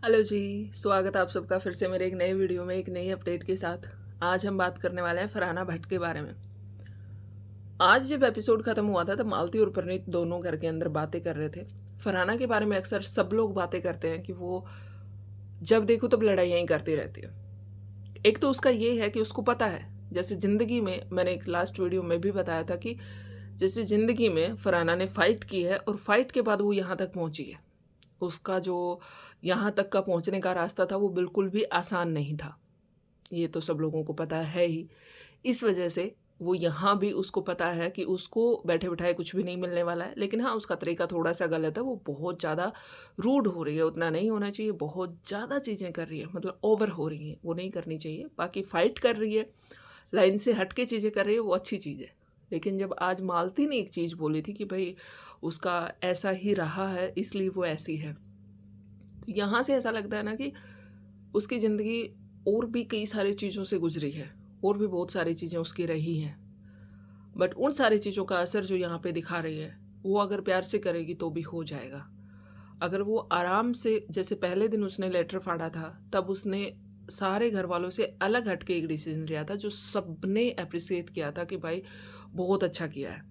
Hello जी, स्वागत है आप सबका फिर से मेरे एक नए वीडियो में एक नई अपडेट के साथ। आज हम बात करने वाले हैं फरहाना भट्ट के बारे में। आज जब एपिसोड खत्म हुआ था तब मालती और प्रणीत दोनों घर के अंदर बातें कर रहे थे। फरहाना के बारे में अक्सर सब लोग बातें करते हैं कि वो जब देखो तब लड़ाइयाँ ही करती रहती है। एक तो उसका ये है कि उसको पता है, जैसे ज़िंदगी में मैंने एक लास्ट वीडियो में भी बताया था कि जैसे ज़िंदगी में फरहाना ने फ़ाइट की है और फ़ाइट के बाद वो यहाँ तक पहुँची है। उसका जो यहाँ तक का पहुँचने का रास्ता था वो बिल्कुल भी आसान नहीं था। ये तो सब लोगों को पता है ही। इस वजह से वो यहाँ भी उसको पता है कि उसको बैठे-बिठाए कुछ भी नहीं मिलने वाला है। लेकिन हाँ, उसका तरीका थोड़ा-सा गलत है, वो बहुत ज़्यादा रूड हो रही है, उतना नहीं होना चाहिए, बहुत ज़्यादा चीज़ें कर रही है, मतलब ओवर हो रही हैं, वो नहीं करनी चाहिए। बाकी फ़ाइट कर रही है, लाइन से हट के चीज़ें कर रही है, वो अच्छी चीज़ है। लेकिन जब आज मालती ने एक चीज़ बोली थी कि भई उसका ऐसा ही रहा है इसलिए वो ऐसी है। तो यहाँ से ऐसा लगता है ना कि उसकी ज़िंदगी और भी कई सारी चीज़ों से गुज़री है, और भी बहुत सारी चीज़ें उसकी रही हैं। बट उन सारी चीज़ों का असर जो यहाँ पे दिखा रही है, वो अगर प्यार से करेगी तो भी हो जाएगा। अगर वो आराम से, जैसे पहले दिन उसने लेटर फाड़ा था, तब उसने सारे घरवालों से अलग हट के एक डिसीज़न लिया था जो सबने एप्रिशिएट किया था कि भाई बहुत अच्छा किया है।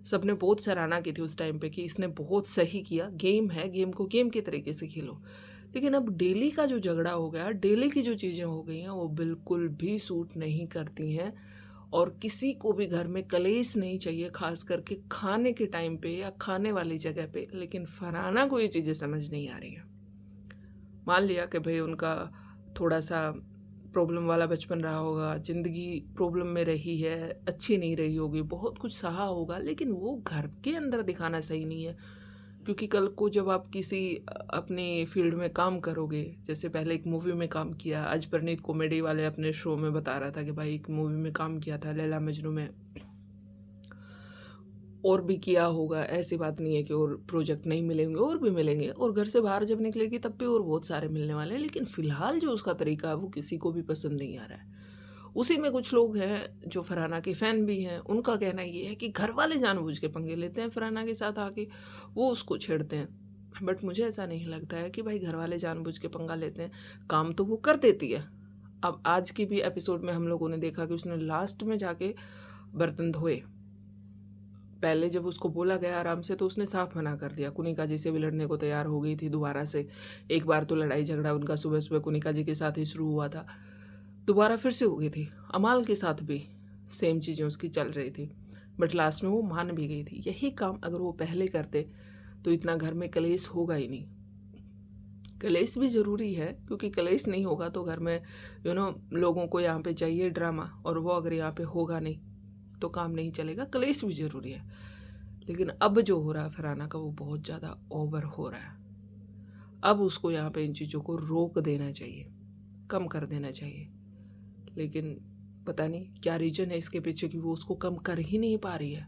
सबने बहुत सराहना की थी उस टाइम पे कि इसने बहुत सही किया, गेम है, गेम को गेम के तरीके से खेलो। लेकिन अब डेली का जो झगड़ा हो गया, डेली की जो चीज़ें हो गई हैं, वो बिल्कुल भी सूट नहीं करती हैं और किसी को भी घर में कलेश नहीं चाहिए, ख़ास करके खाने के टाइम पे या खाने वाली जगह पे। लेकिन फरहाना को ये चीज़ें समझ नहीं आ रही हैं। मान लिया कि भई उनका थोड़ा-सा प्रॉब्लम वाला बचपन रहा होगा, ज़िंदगी प्रॉब्लम में रही है, अच्छी नहीं रही होगी, बहुत कुछ सहा होगा, लेकिन वो घर के अंदर दिखाना सही नहीं है। क्योंकि कल को जब आप किसी अपनी फ़ील्ड में काम करोगे, जैसे पहले एक मूवी में काम किया, आज परनीत कॉमेडी वाले अपने शो में बता रहा था कि भाई एक मूवी में काम किया था, लैला मजनू में। और भी किया होगा, ऐसी बात नहीं है कि और प्रोजेक्ट नहीं मिलेंगे, और भी मिलेंगे, और घर से बाहर जब निकलेगी तब भी और बहुत सारे मिलने वाले हैं। लेकिन फ़िलहाल जो उसका तरीका है वो किसी को भी पसंद नहीं आ रहा है। उसी में कुछ लोग हैं जो फरहाना के फ़ैन भी हैं, उनका कहना ये है कि घरवाले जानबूझ के पंगे लेते हैं फरहाना के साथ आके, वो उसको छेड़ते हैं। बट मुझे ऐसा नहीं लगता है कि भाई घरवाले जानबूझ के पंगा लेते हैं, काम तो वो कर देती है। अब आज की भी एपिसोड में हम लोगों ने देखा कि उसने लास्ट में जाके बर्तन धोए। पहले जब उसको बोला गया आराम से तो उसने साफ मना कर दिया। कुनिका जी से भी लड़ने को तैयार हो गई थी दोबारा से। एक बार तो लड़ाई झगड़ा उनका सुबह-सुबह कुनिका जी के साथ ही शुरू हुआ था। दोबारा फिर से हो गई थी। अमाल के साथ भी सेम चीज़ें उसकी चल रही थी। बट लास्ट में वो मान भी गई थी। यही काम अगर वो पहले करते तो इतना घर में कलेश होगा ही नहीं। कलेश भी ज़रूरी है क्योंकि कलेश नहीं होगा तो घर में लोगों को यहाँ पे चाहिए ड्रामा, और वो अगर यहाँ पे होगा नहीं तो काम नहीं चलेगा। कलेश भी ज़रूरी है। लेकिन अब जो हो रहा है फरहाना का वो बहुत ज़्यादा ओवर हो रहा है। अब उसको यहाँ पे इन चीज़ों को रोक देना चाहिए, कम कर देना चाहिए। लेकिन पता नहीं क्या रीज़न है इसके पीछे कि वो उसको कम कर ही नहीं पा रही है।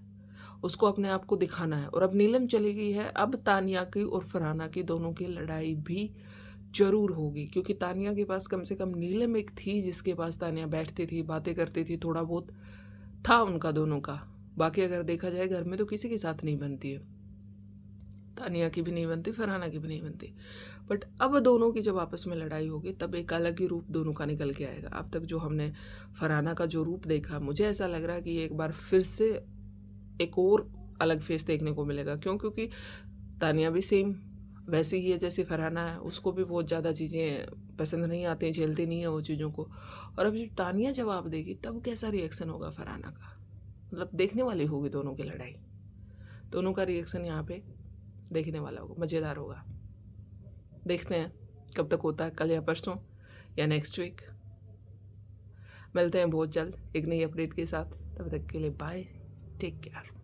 उसको अपने आप को दिखाना है, और अब नीलम चली गई है, अब तानिया की और फरहाना की दोनों की लड़ाई भी ज़रूर होगी, क्योंकि तानिया के पास कम से कम नीलम एक थी जिसके पास तानिया बैठती थी, बातें करती थी, थोड़ा बहुत था उनका दोनों का। बाकी अगर देखा जाए घर में तो किसी के साथ नहीं बनती है, तानिया की भी नहीं बनती, फरहाना की भी नहीं बनती। बट अब दोनों की जब आपस में लड़ाई होगी तब एक अलग ही रूप दोनों का निकल के आएगा। अब तक जो हमने फरहाना का जो रूप देखा, मुझे ऐसा लग रहा है कि एक बार फिर से एक और अलग फेस देखने को मिलेगा। क्यों? क्योंकि तानिया भी सेम वैसी ही है जैसी फरहाना है, उसको भी बहुत ज़्यादा चीज़ें पसंद नहीं आती, झेलती नहीं है वो चीज़ों को। और अब जब तानिया जवाब देगी तब कैसा रिएक्शन होगा फरहाना का, मतलब देखने वाली होगी दोनों की लड़ाई। दोनों का रिएक्शन यहाँ पे देखने वाला होगा, मज़ेदार होगा। देखते हैं कब तक होता है, कल या परसों या नेक्स्ट वीक। मिलते हैं बहुत जल्द एक नई अपडेट के साथ। तब तक के लिए बाय, टेक केयर।